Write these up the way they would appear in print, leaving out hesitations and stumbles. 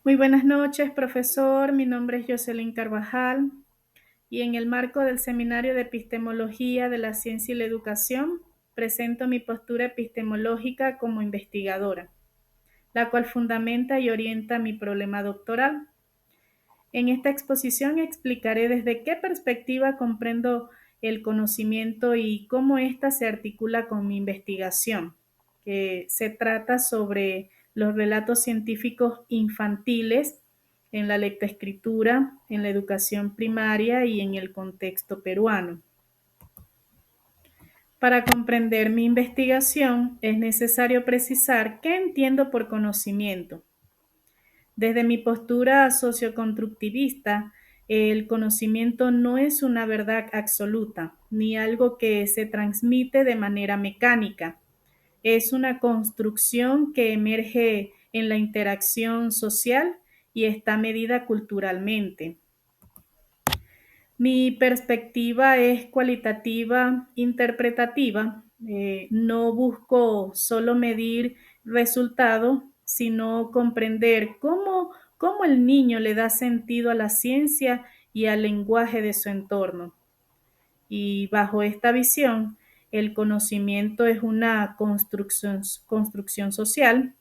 Muy buenas noches, profesor. Mi nombre es Jocelyn Carvajal y en el marco del Seminario de Epistemología de la Ciencia y la Educación presento mi postura epistemológica como investigadora, la cual fundamenta y orienta mi problema doctoral. En esta exposición explicaré desde qué perspectiva comprendo el conocimiento y cómo ésta se articula con mi investigación, que se trata sobre los relatos científicos infantiles en la lectoescritura, en la educación primaria y en el contexto peruano. Para comprender mi investigación es necesario precisar qué entiendo por conocimiento. Desde mi postura socioconstructivista, el conocimiento no es una verdad absoluta, ni algo que se transmite de manera mecánica. Es una construcción que emerge en la interacción social y está medida culturalmente. Mi perspectiva es cualitativa, interpretativa. No busco solo medir resultados, sino comprender cómo el niño le da sentido a la ciencia y al lenguaje de su entorno. Y bajo esta visión, el conocimiento es una construcción social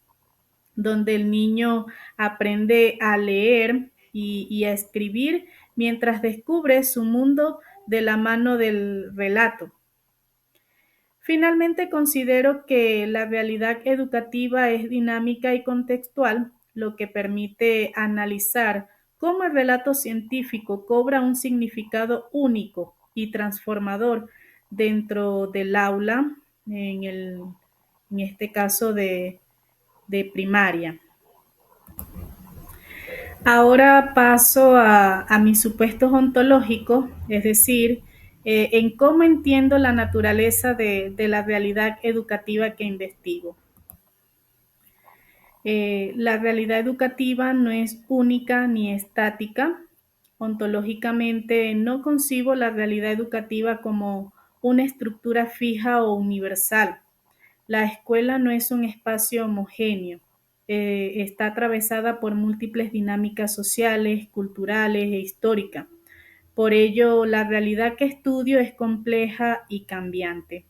donde el niño aprende a leer y a escribir mientras descubre su mundo de la mano del relato. Finalmente, considero que la realidad educativa es dinámica y contextual, lo que permite analizar cómo el relato científico cobra un significado único y transformador dentro del aula, en este caso de primaria. Ahora paso a mis supuestos ontológicos, es decir, en cómo entiendo la naturaleza de la realidad educativa que investigo. La realidad educativa no es única ni estática. Ontológicamente no concibo la realidad educativa como una estructura fija o universal. La escuela no es un espacio homogéneo. Está atravesada por múltiples dinámicas sociales, culturales e históricas. Por ello, la realidad que estudio es compleja y cambiante.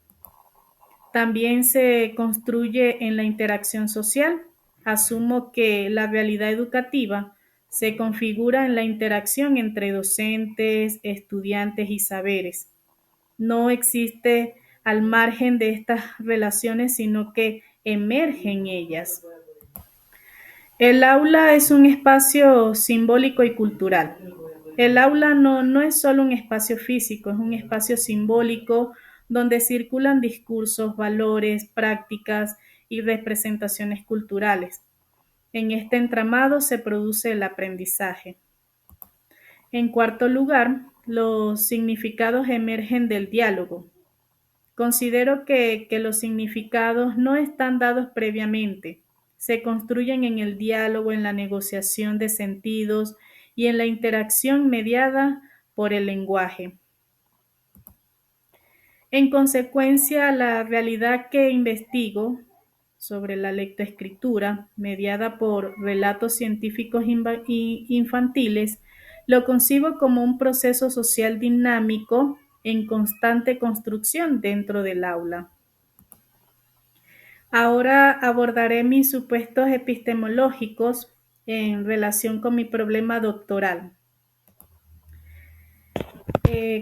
También se construye en la interacción social. Asumo que la realidad educativa se configura en la interacción entre docentes, estudiantes y saberes. No existe al margen de estas relaciones, sino que emerge en ellas. El aula es un espacio simbólico y cultural. El aula no es solo un espacio físico, es un espacio simbólico donde circulan discursos, valores, prácticas y representaciones culturales. En este entramado se produce el aprendizaje. En cuarto lugar, los significados emergen del diálogo. Considero que los significados no están dados previamente, se construyen en el diálogo, en la negociación de sentidos y en la interacción mediada por el lenguaje. En consecuencia, la realidad que investigo sobre la lectoescritura, mediada por relatos científicos infantiles, lo concibo como un proceso social dinámico en constante construcción dentro del aula. Ahora abordaré mis supuestos epistemológicos en relación con mi problema doctoral.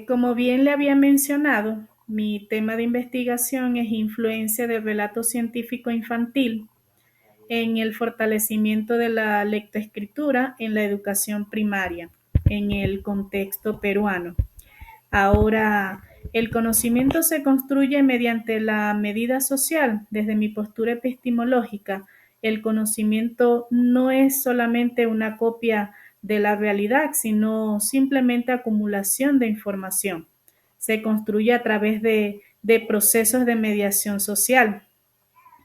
Como bien le había mencionado, mi tema de investigación es influencia del relato científico infantil en el fortalecimiento de la lectoescritura en la educación primaria, en el contexto peruano. Ahora, el conocimiento se construye mediante la medida social. Desde mi postura epistemológica, el conocimiento no es solamente una copia de la realidad, sino simplemente acumulación de información. Se construye a través de procesos de mediación social,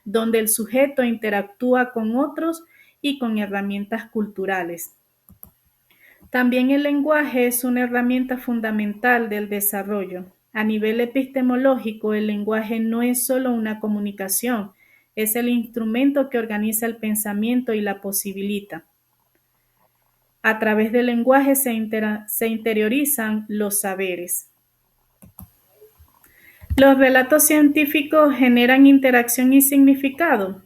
donde el sujeto interactúa con otros y con herramientas culturales. También el lenguaje es una herramienta fundamental del desarrollo. A nivel epistemológico, el lenguaje no es solo una comunicación, es el instrumento que organiza el pensamiento y la posibilita. A través del lenguaje se interiorizan los saberes. Los relatos científicos generan interacción y significado.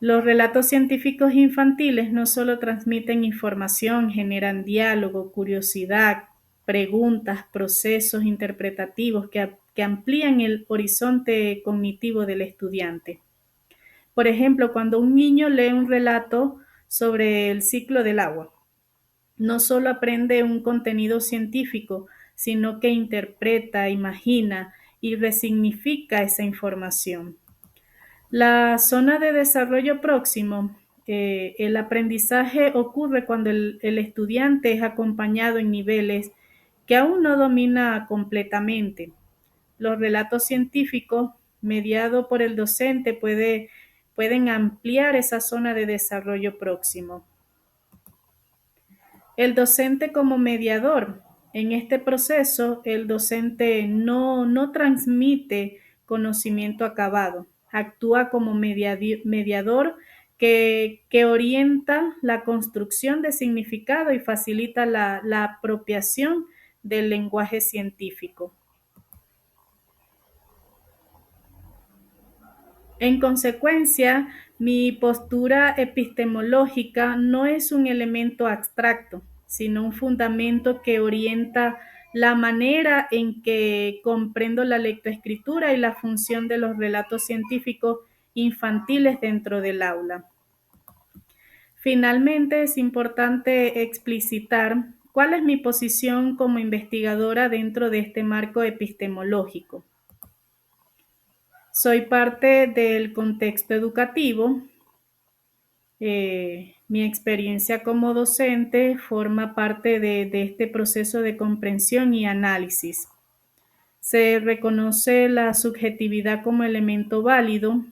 Los relatos científicos infantiles no solo transmiten información, generan diálogo, curiosidad, preguntas, procesos interpretativos que amplían el horizonte cognitivo del estudiante. Por ejemplo, cuando un niño lee un relato sobre el ciclo del agua, no solo aprende un contenido científico, sino que interpreta, imagina y resignifica esa información. La zona de desarrollo próximo, el aprendizaje ocurre cuando el estudiante es acompañado en niveles que aún no domina completamente. Los relatos científicos, mediados por el docente, pueden ampliar esa zona de desarrollo próximo. El docente como mediador. En este proceso, el docente no transmite conocimiento acabado, actúa como mediador que orienta la construcción de significado y facilita la apropiación del lenguaje científico. En consecuencia, mi postura epistemológica no es un elemento abstracto, sino un fundamento que orienta la manera en que comprendo la lectoescritura y la función de los relatos científicos infantiles dentro del aula. Finalmente, es importante explicitar cuál es mi posición como investigadora dentro de este marco epistemológico. Soy parte del contexto educativo. Mi experiencia como docente forma parte de este proceso de comprensión y análisis. Se reconoce la subjetividad como elemento válido,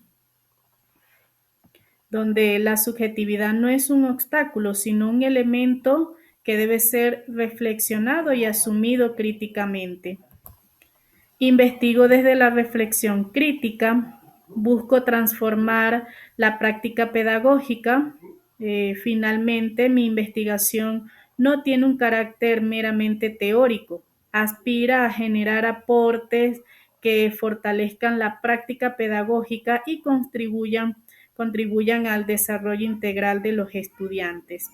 donde la subjetividad no es un obstáculo, sino un elemento que debe ser reflexionado y asumido críticamente. Investigo desde la reflexión crítica, busco transformar la práctica pedagógica. Finalmente, mi investigación no tiene un carácter meramente teórico, aspira a generar aportes que fortalezcan la práctica pedagógica y contribuyan al desarrollo integral de los estudiantes.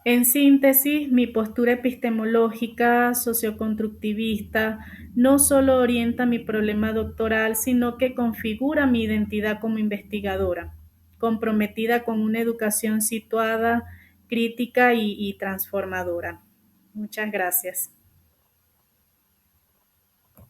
En síntesis, mi postura epistemológica, socioconstructivista, no solo orienta mi problema doctoral, sino que configura mi identidad como investigadora, comprometida con una educación situada, crítica y transformadora. Muchas gracias.